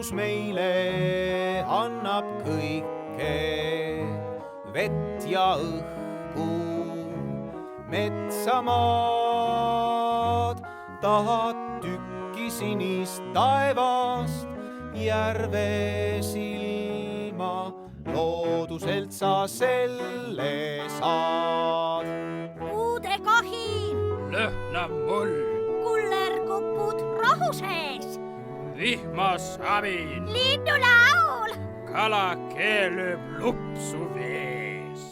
loodus meile annab kõike, vett ja õhku, metsamaad, tahad tükki sinist taevast, järve silma, looduselt sa selle saad. Uudekohin, lõhnab mull, kullerkupud rohu sees, vihmas abin, linnulaul, kala keelööb lupsu vees.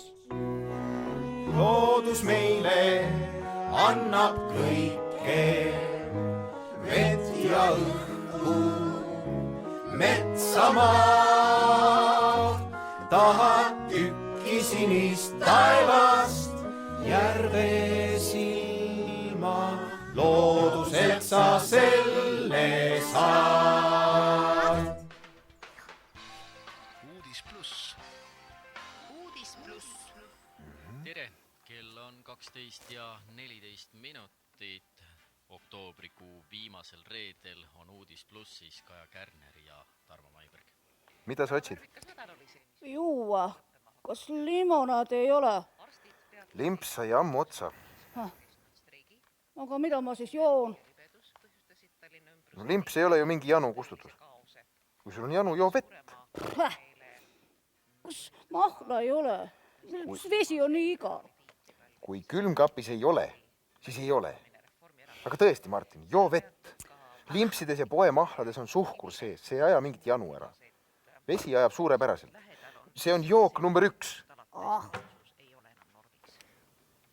Loodus meile annab kõike, vett ja õhku, metsamaad, tahad tükki sinist taevast, järve silma, looduselt sa selle saad. Uudis pluss. Tere, kell on 12:14. Oktoobrikuu viimasel reedel on Uudis plussis Kaja Kärner ja Tarmo Maiberg. Mida sa otsid? Juua, kas limonaad ei ole? Limps sai ammu otsa. Aga mida ma siis joon? No, limps ei ole ju mingi janu kustutus. Kui sul on janu, joo vett. Kas mahla ei ole? Kas vesi on nii igav? Kui külmkapis ei ole, siis ei ole. Aga tõesti, Martin, joo vett. Limpsides ja poemahlades on suhkur sees, see ei aja mingit janu ära. Vesi ajab suurepäraselt. See on jook number 1.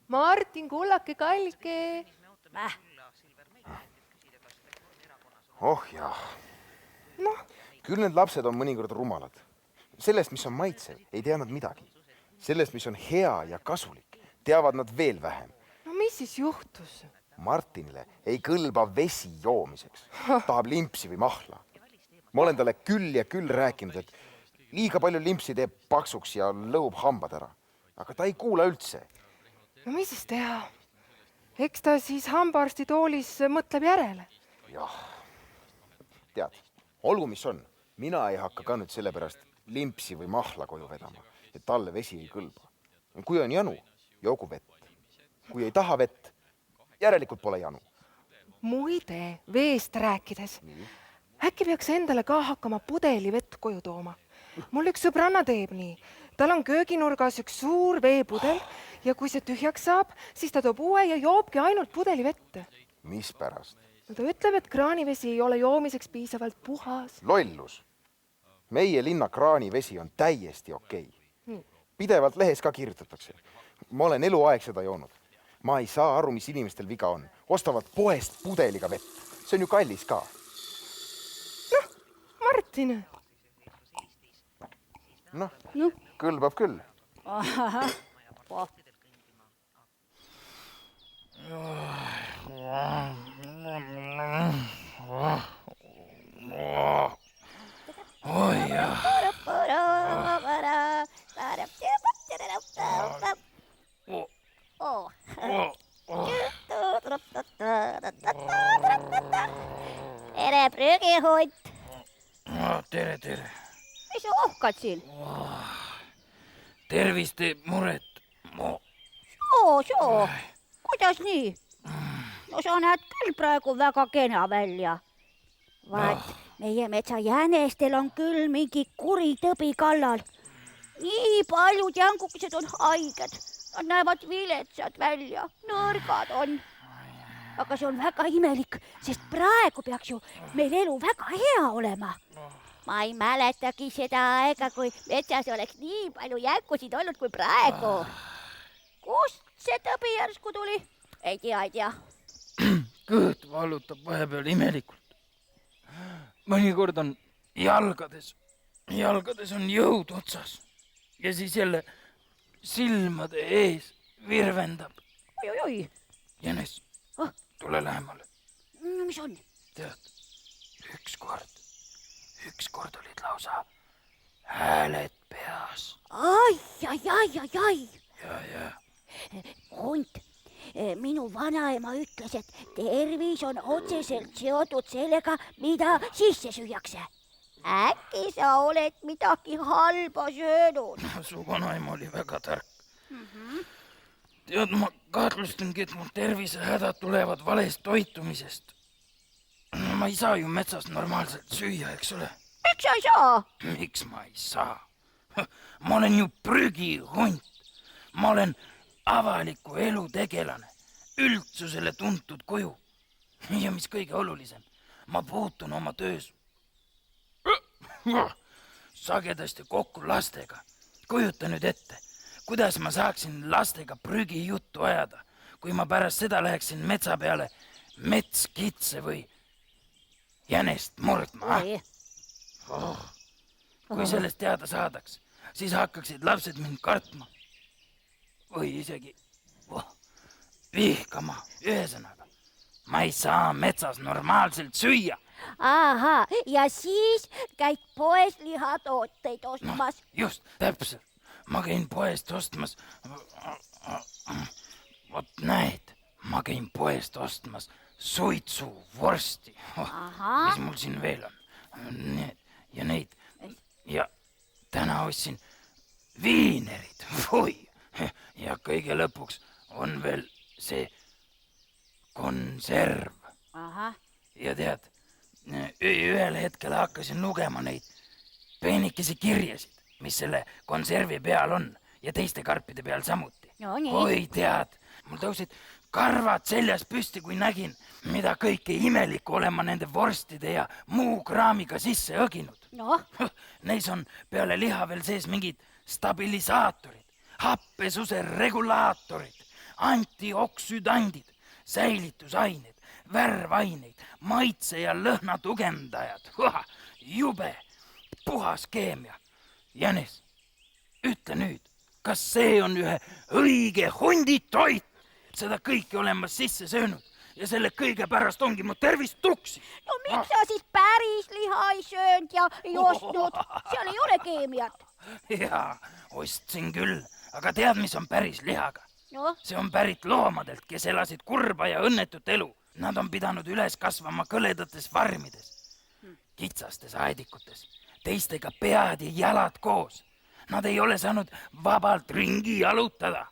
Martin, kullake, kallike. Oh jah. Küll need lapsed on mõnikord rumalad. Sellest, mis on maitsev, ei tea nad midagi. Sellest, mis on hea ja kasulik, teavad nad veel vähem. No mis siis juhtus? Martinile ei kõlba vesi joomiseks. Tahab limpsi või mahla. Ma olen talle küll ja küll rääkinud, et liiga palju limpsi teeb paksuks ja lõhub hambad ära. Aga ta ei kuula üldse. No mis siis teha? Eks ta siis hambaarsti toolis mõtleb järele. Jah. Tead, olgu mis on. Mina ei hakka ka nüüd selle pärast limpsi või mahla koju vedama, et talle vesi ei kõlba. Kui on janu, joogu vett. Kui ei taha vett, järelikult pole janu. Muide, veest rääkides. Äkki peaks endale ka hakkama pudeli vett koju tooma. Mul üks sõbranna teeb nii. Tal on kööginurgas üks suur veepudel ja kui see tühjaks saab, siis ta toob uue ja joobki ainult pudeli vette. Mis pärast? No ta ütleb, et kraanivesi ei ole joomiseks piisavalt puhas. Lollus. Meie linna kraanivesi on täiesti okei. Pidevalt lehes ka kirjutatakse. Ma olen eluaeg seda joonud. Ma ei saa aru, mis inimestel viga on. Ostavad poest pudeliga vett. See on ju kallis ka. Noh, Martin. Noh, kõlbab küll. oi jah. Tere, prügihunt. Tere. Mis sa ohkad siin? Tervist teeb muret. Soo. Kuidas nii? No sa näed küll praegu väga kena välja. Vaat, meie metsa jänestel on küll mingi kuri tõbi kallal. Nii paljud jängukesed on haiged. Nad näevad viletsad välja, nõrgad on. Aga see on väga imelik, sest praegu peaks ju meil elu väga hea olema. Ma ei mäletagi seda aega, kui metsas oleks nii palju jänkusid olnud kui praegu. Kust see tõbi järsku tuli? Ei tea. Kõht valutab vahepeal imelikult. Mõnikord on jalgades on jõud otsas ja siis jälle silmade ees virvendab. Oi. Jänes, tule lähemale. No mis on? Tead, ükskord olid lausa hääled peas. Ai. Ja. Hunt, minu vanaema ütles, et tervis on otseselt seotud sellega, mida sisse süüakse. äkki sa oled midagi halba söönud? Su vanaema oli väga tark. Tead, ma kahtlustangi, et mu tervisehädad tulevad valest toitumisest. Ma ei saa ju metsas normaalselt süüa, eks ole? Miks sa ei saa? Miks ma ei saa? Ma olen ju prügihunt. Ma olen avaliku elu tegelane, üldsusele tuntud kuju. Ja mis kõige olulisem, ma puutun oma töös sagedasti kokku lastega. Kujuta nüüd ette, kuidas ma saaksin lastega prügijuttu ajada, kui ma pärast seda läheksin metsa peale metskitse või jänest murdma. Kui sellest teada saadaks, siis hakkaksid lapsed mind kartma või isegi vihkama. Ühesõnaga, ma ei saa metsas normaalselt süüa. Ahaa, ja siis käid poes lihatooteid ostmas. Just, täpselt. Ma käin poest ostmas. Vot näed, ma käin poest ostmas suitsuvorsti. Mis mul siin veel on? Need ja neid. Ja täna ostsin viinerid. Ja kõige lõpuks on veel see konserv. Ja tead, ühel hetkel hakkasin lugema neid peenikesi kirjasid, mis selle konservi peal on ja teiste karpide peal samuti. No nii. Oi tead, mul tõusid karvad seljas püsti, kui nägin, mida kõike imelikku olen ma nende vorstide ja muu kraamiga sisse õginud. Noh, Neis on peale liha veel sees mingid stabilisaatorid, happesuse regulaatorid, antioksüdandid, säilitusained, värvaineid, maitse ja lõhna tugevdajad. Jube, puhas keemia. Jänes, ütle nüüd, kas see on ühe õige hunditoit? Seda kõike olen ma sisse söönud ja selle kõige pärast ongi mu tervis tuksi. no miks sa siis päris liha ei söönud ja ei ostnud? Seal ei ole keemiat. Jaa, ostsin küll, aga tead, mis on päris lihaga? Noh, See on pärit loomadelt, kes elasid kurba ja õnnetut elu. Nad on pidanud üles kasvama kõledates farmides, kitsastes aedikutes, teistega pead ja jalad koos. Nad ei ole saanud vabalt ringi jalutada,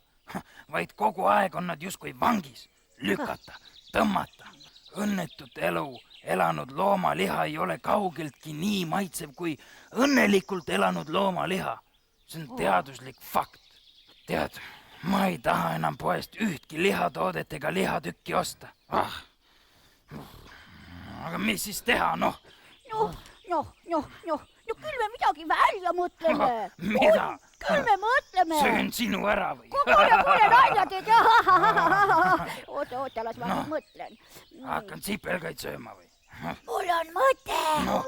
vaid kogu aeg on nad justkui vangis, lükata, tõmmata. Õnnetut elu elanud loomaliha ei ole kaugeltki nii maitsev kui õnnelikult elanud loomaliha. See on teaduslik fakt. Tead, ma ei taha enam poest ühtki lihatoodet ega lihatükki osta. Aga mis siis teha, noh? küll me midagi välja mõtleme. Mida? Küll me mõtleme. Söön sinu ära või? Kuule nalja teed. Oota, las ma nüüd mõtlen. Hakkan sipelgaid sööma või? Mul on mõte. Noh,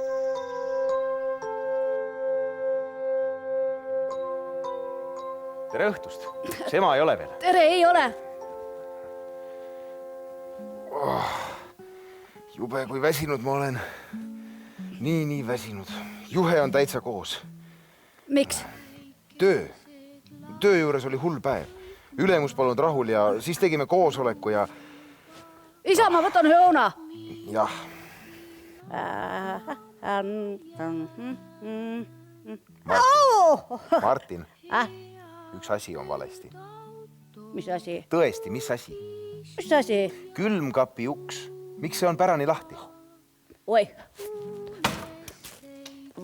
tere õhtust, kas ema ei ole veel? tere, ei ole. Jube, kui väsinud ma olen. Nii väsinud. Juhe on täitsa koos. Miks? Töö juures oli hull päev. Ülemus polnud rahul ja siis tegime koosoleku ja... Isa, ma võtan ühe õuna. Jah. Martin, üks asi on valesti. Mis asi? Tõesti, mis asi? Mis asi? Külmkapi uks. Miks see on pärani lahti? Oi.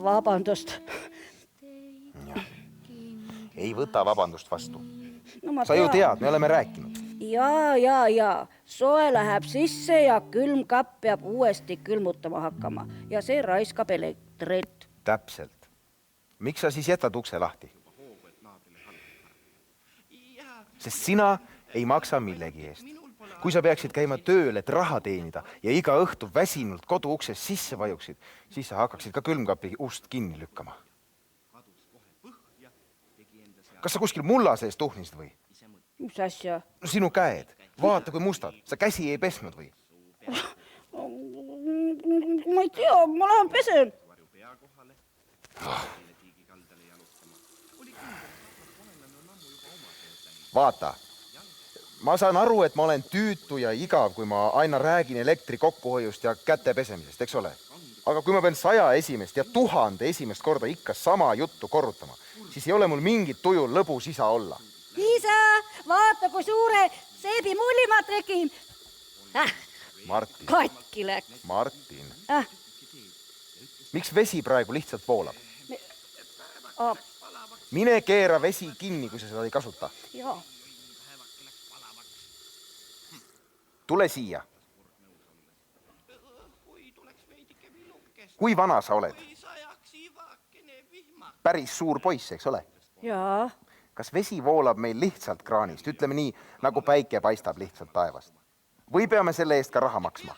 Vabandust. Ei võta vabandust vastu. No, Sa ju tead, me oleme rääkinud. Ja. Soe läheb sisse ja külmkapp peab uuesti külmutama hakkama. Ja see raiskab elektrit. Täpselt. Miks sa siis jätad ukse lahti? Sest sina ei maksa millegi eest. Kui sa peaksid käima tööl, et raha teenida ja iga õhtu väsinult kodu uksest sisse vajuksid, siis sa hakkaksid ka külmkapi ust kinni lükkama. Kas sa kuskil mulla sees tuhnisid või? Mis asja? No sinu käed. Vaata, kui mustad. Sa käsi ei pesnud või? Ma ei tea, ma lähen pesen. Vaata. Ma saan aru, et ma olen tüütu ja igav, kui ma aina räägin elektri kokkuhoiust ja käte pesemisest, eks ole? aga kui ma pean 100 esimest ja 1000 esimest korda ikka sama juttu korrutama, siis ei ole mul mingit tuju lõbus isa olla. isa, vaata, kui suure seebimulli ma tegin. Martin. Katki läks. Martin. Miks vesi praegu lihtsalt voolab? Mine keera vesi kinni, kui sa seda ei kasuta. Joo. Tule siia. Kui vana sa oled? Päris suur poiss, eks ole? Jaa. Kas vesi voolab meil lihtsalt kraanist, ütleme nii, nagu päike paistab lihtsalt taevast? Või peame selle eest ka raha maksma?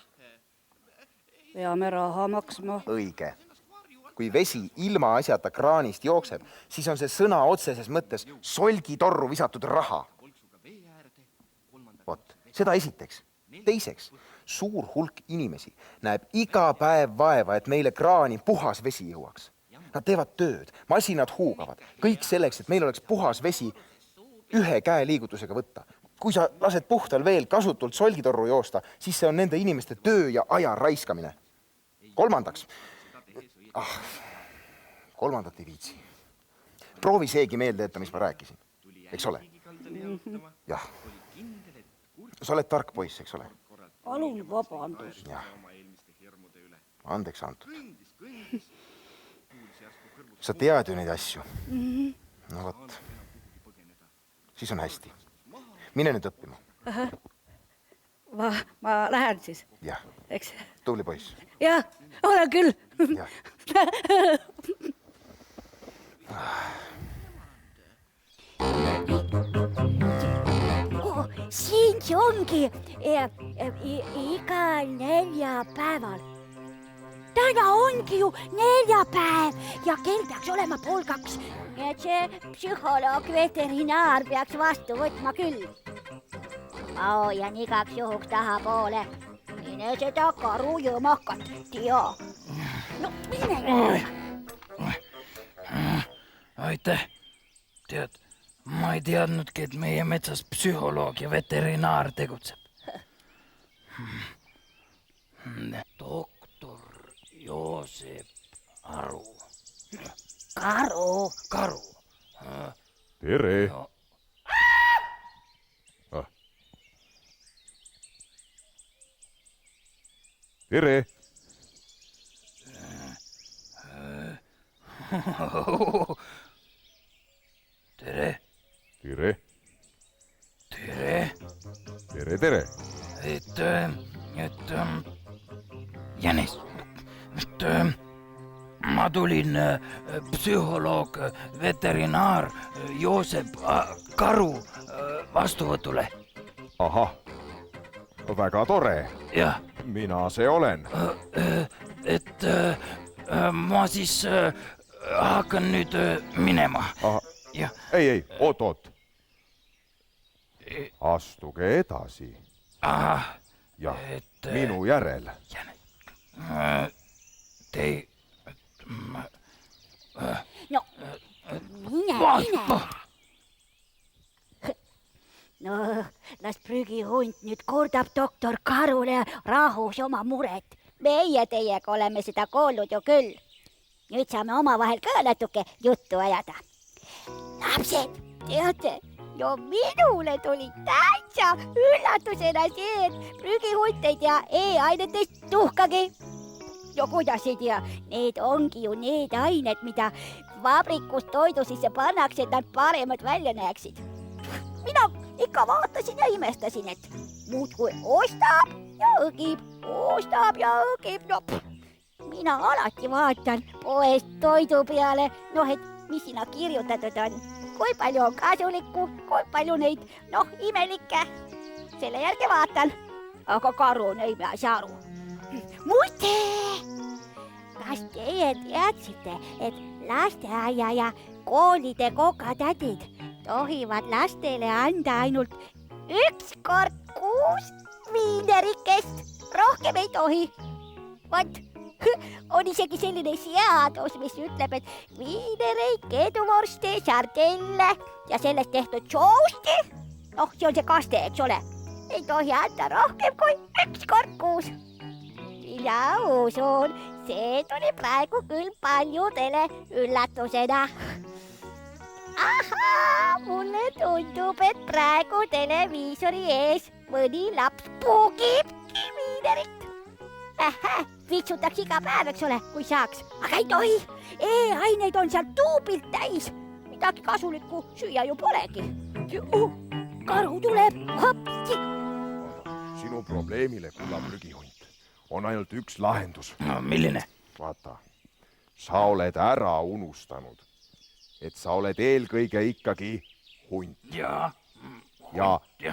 Peame raha maksma. Õige. Kui vesi ilma asjata kraanist jookseb, siis on see sõna otseses mõttes solgitorru visatud raha. Vot, seda esiteks. Teiseks, suur hulk inimesi näeb iga päev vaeva, et meile kraani puhas vesi jõuaks. Nad teevad tööd, masinad huugavad, kõik selleks, et meil oleks puhas vesi ühe käe liigutusega võtta. Kui sa lased puhtal veel kasutult solgitorru joosta, siis see on nende inimeste töö ja aja raiskamine. Kolmandaks, kolmandat ei viitsi. Proovi seegi meelde jätta, mis ma rääkisin. Eks ole? Jah. Sa oled tark poiss, eks ole? Palun vabandust. Jah. Andeks antud. Sa tead ju neid asju. No võt. Siis on hästi. Mine nüüd õppima. Ma lähen siis. Jah. Eks? Tubli poiss. Jah, olen küll. Jah. Siin see ongi igal neljapäeval. Täna ongi ju neljapäev ja kell peaks olema 1:30. Nii et see psühholoog, veterinaar peaks vastu võtma küll. Ma hoian igaks juhuks tahapoole. Mine seda karu jõmakat tea. No mine. Aitäh. Tead, ma ei teadnudki, et meie metsas psühholoog ja veterinaar tegutseb. Doktor Joosep Aru. Karu. Tere. Tere. Tere. Tere. Tere. Tere, tere. Jänis, ma tulin psühholoog, veterinaar Joosep Karu vastuvõtule. Ahah, väga tore. Jah. Mina see olen. Ma siis hakkan nüüd minema. Ja. Ei, oot. Astuge edasi. Jah, minu järel. No, mine. No, las prügihunt nüüd kordab doktor Karule rahus oma muret. Meie teiega oleme seda kuulnud ju küll. Nüüd saame omavahel ka natuke juttu ajada. Lapsed, teate, no minule tuli täitsa üllatusena see, et prügihunt ei tea E-ainetest tuhkagi. No kuidas ei tea, need ongi ju need ained, mida vabrikus toidu sisse pannakse, et nad paremad välja näeksid. Mina ikka vaatasin ja imestasin, et muudkui ostab ja õgib. No, mina alati vaatan poest toidu peale, et mis sinna kirjutatud on. Kui palju on kasulikku, kui palju neid, imelikke. Selle järgi vaatan. Aga karu ei saa aru. Muide, kas teie teadsite, et lasteaia ja koolide kokatädid tohivad lastele anda ainult 1 kord kuus viinerikest, rohkem ei tohi. Vot, on isegi selline seadus, mis ütleb, et viinereid, keeduvorste, sardelle ja sellest tehtud sousti, see on see kaste, eks ole, ei tohi anda rohkem kui 1 kord kuus. Ja usun, see tuli praegu küll paljudele üllatusena. Ahaa, mulle tundub, et praegu televiisori ees mõni laps puugib Viinerit. Vitsutaks iga päev, eks ole, kui saaks, aga ei tohi. E-aineid on seal tuubilt täis. Midagi kasulikku süüa ju polegi. Karu tuleb, hopsti. Sinu probleemile, kulla prügihunt, on ainult üks lahendus. No milline? Vaata, sa oled ära unustanud, et sa oled eelkõige ikkagi hunt. Ja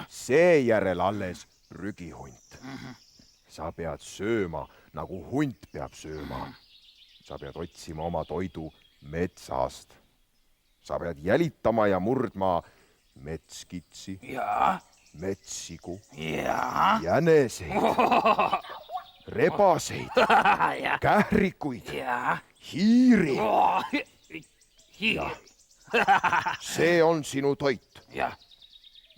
seejärel alles prügihunt. Sa pead sööma, nagu hunt peab sööma. Sa pead otsima oma toidu metsast. Sa pead jälitama ja murdma metskitsi, metssigu, jäneseid, rebaseid, kährikuid, hiiri. See on sinu toit.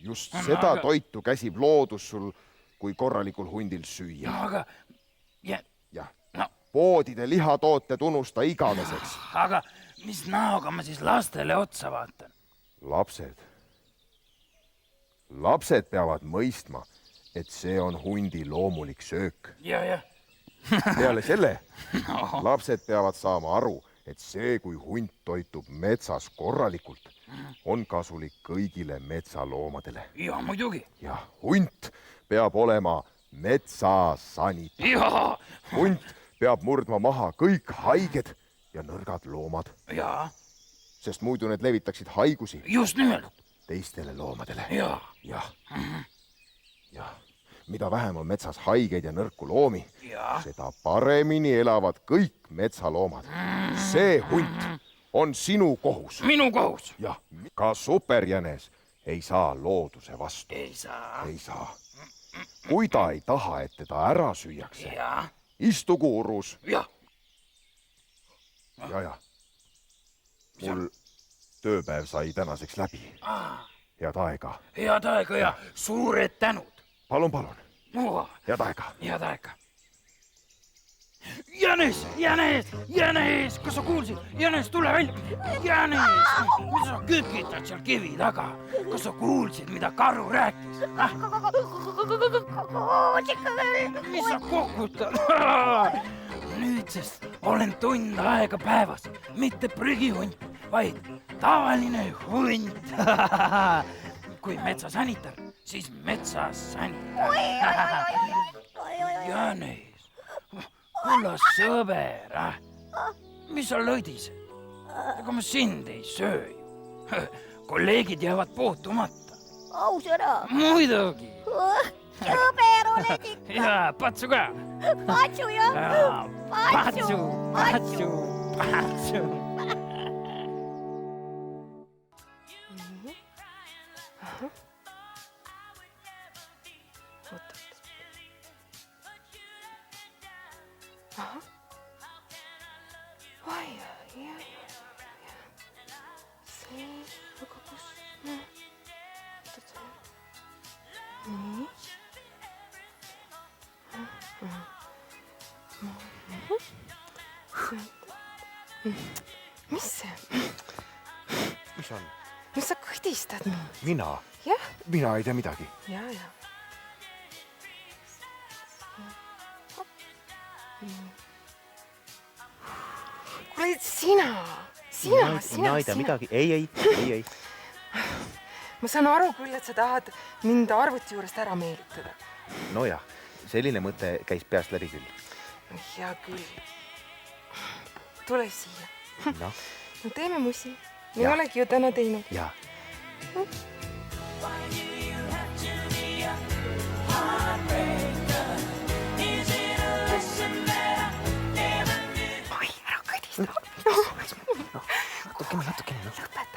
Just seda toitu käsib loodus sul kui korralikul hundil süüa. Aga poodide lihatooted unusta igaveseks. Aga mis näoga ma siis lastele otsa vaatan? Lapsed peavad mõistma, et see on hundi loomulik söök. Peale selle lapsed peavad saama aru, et see, kui hunt toitub metsas korralikult, on kasulik kõigile metsaloomadele. Ja muidugi. Ja hunt peab olema metsasanitar. Hunt peab murdma maha kõik haiged ja nõrgad loomad. Sest muidu need levitaksid haigusi. Just nimelt. Teistele loomadele. Jah. Mida vähem on metsas haigeid ja nõrku loomi, seda paremini elavad kõik metsaloomad. See hunt on sinu kohus. Minu kohus? Jah. Ka superjänes ei saa looduse vastu. Ei saa. Kui ta ei taha, et teda ära süüakse, istugu urus. Ja. Mul tööpäev sai tänaseks läbi. Head aega. Head aega ja suured tänud. Palun. Head aega. Head aega. Jänes, kas sa kuulsid? Jänes, tule välja. Jänes, mis sa kükitad seal kivi taga? Kas sa kuulsid, mida karu rääkis? Mis sa kokutad? Nüüdsest olen tund aega päevas, mitte prügihunt, vaid tavaline hunt. Kui metsasanitar, siis metsasanitar. Jänes, kulla sõber, mis sa lõdised? Ega ma sind ei söö ju. Kolleegid jäävad puutumata. Ausõna. Muidugi. Sõber oled ikka. Ja, patsu ka. Patsu jah. Patsu. Mis see? Mis on? Mis sa kõdistad? Mina? Jah. Mina ei tea midagi. Ja. Kuule, sina. Mina ei tea midagi. Ei. Ma saan aru küll, et sa tahad mind arvuti juurest ära meelitada. Nojah, selline mõte käis peast läbi küll. Hea küll. Tule siia. No teeme musi. Me ei olegi ju täna teinud. Ja. Oi, ära kõdista.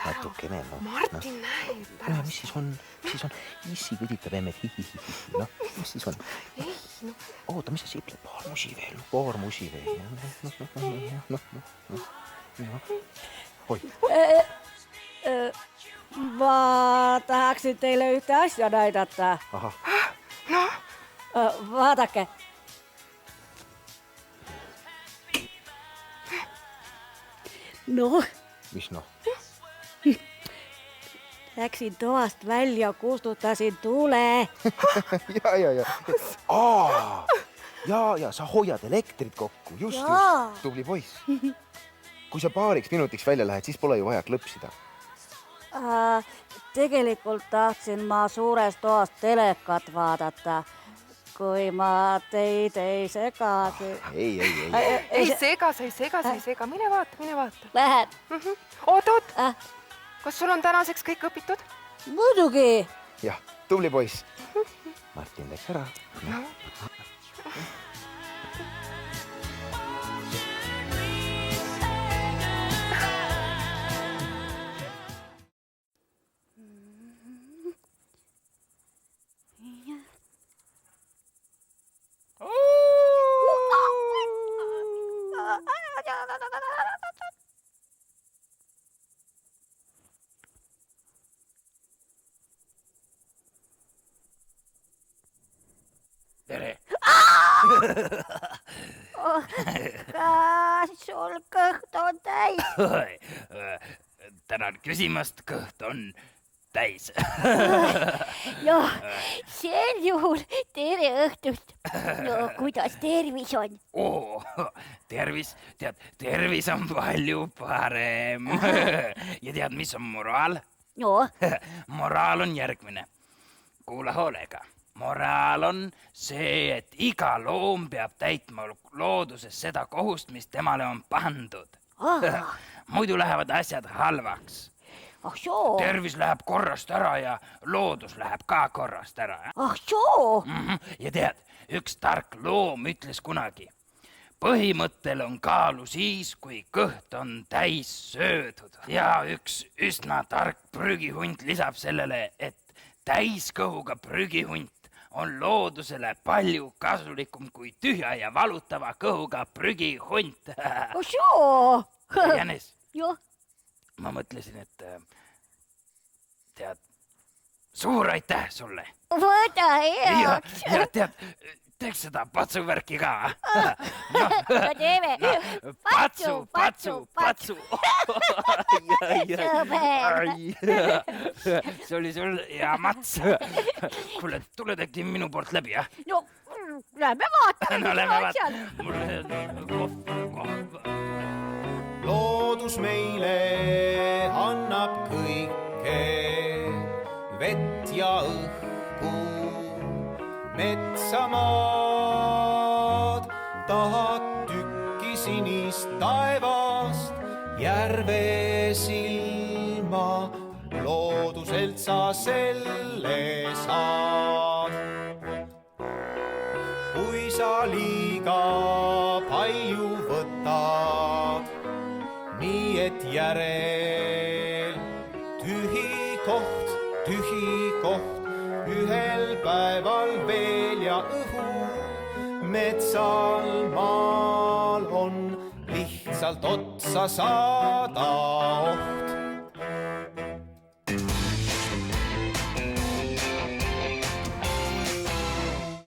Natukene. Martin näeb pärast. Mis siis on? Issi kõditab emme. Noh, mis siis on? Ei, Oota, mis sa sipled? Paar musi veel. Oi. Ma tahaksin teille yhtä asiaa näyttää. Aha. Vaadake. noh, mis noh? läksin toast välja, kustutasin tule. ja sa hoiad elektrit kokku, just, tubli poiss. Kui sa paariks minutiks välja lähed, siis pole ju vaja klõpsida. Tegelikult tahtsin ma suures toas telekat vaadata, kui ma teid ei segagi. Ei. Sa ei sega, mine vaata. Lähed? Oot, kas sul on tänaseks kõik õpitud? Muidugi. Jah, tubli poiss. Martin läks ära. Tere! Kas sul kõht on täis? Tänan küsimast, kõht on täis. No, sel juhul tere õhtust. No, kuidas tervis on? Tervis, tervis on palju parem. Ja tead, mis on moraal? No? Moraal on järgmine. Kuula hoolega. Moraal on see, et iga loom peab täitma looduses seda kohust, mis temale on pandud. Muidu lähevad asjad halvaks. Tervis läheb korrast ära ja loodus läheb ka korrast ära. Ja tead, üks tark loom ütles kunagi, põhimõttel on kaalu siis, kui kõht on täis söödud. Ja üks üsna tark prügihunt lisab sellele, et täiskõhuga prügihunt on loodusele palju kasulikum kui tühja ja valutava kõhuga prügihunt. Jänes, ma mõtlesin, et tead, suur aitäh sulle. Võta heaks. Ja tead, teeks seda patsuvärki ka. No teeme. Patsu. Sõber. See oli sul ja Mats. Kuule, tuled äkki minu poolt läbi, jah? No, lähme vaatame. No lähme vaatame. Loodus meile annab kõike, vett ja õhku, metsamaad, tahad tükki sinist taevast, järve silma, looduselt sa selle saad. Kui sa liiga palju võtad, nii et järel tühi koht, ühel päeval veel ja õhu, metsal maal on lihtsalt otsa saada oht.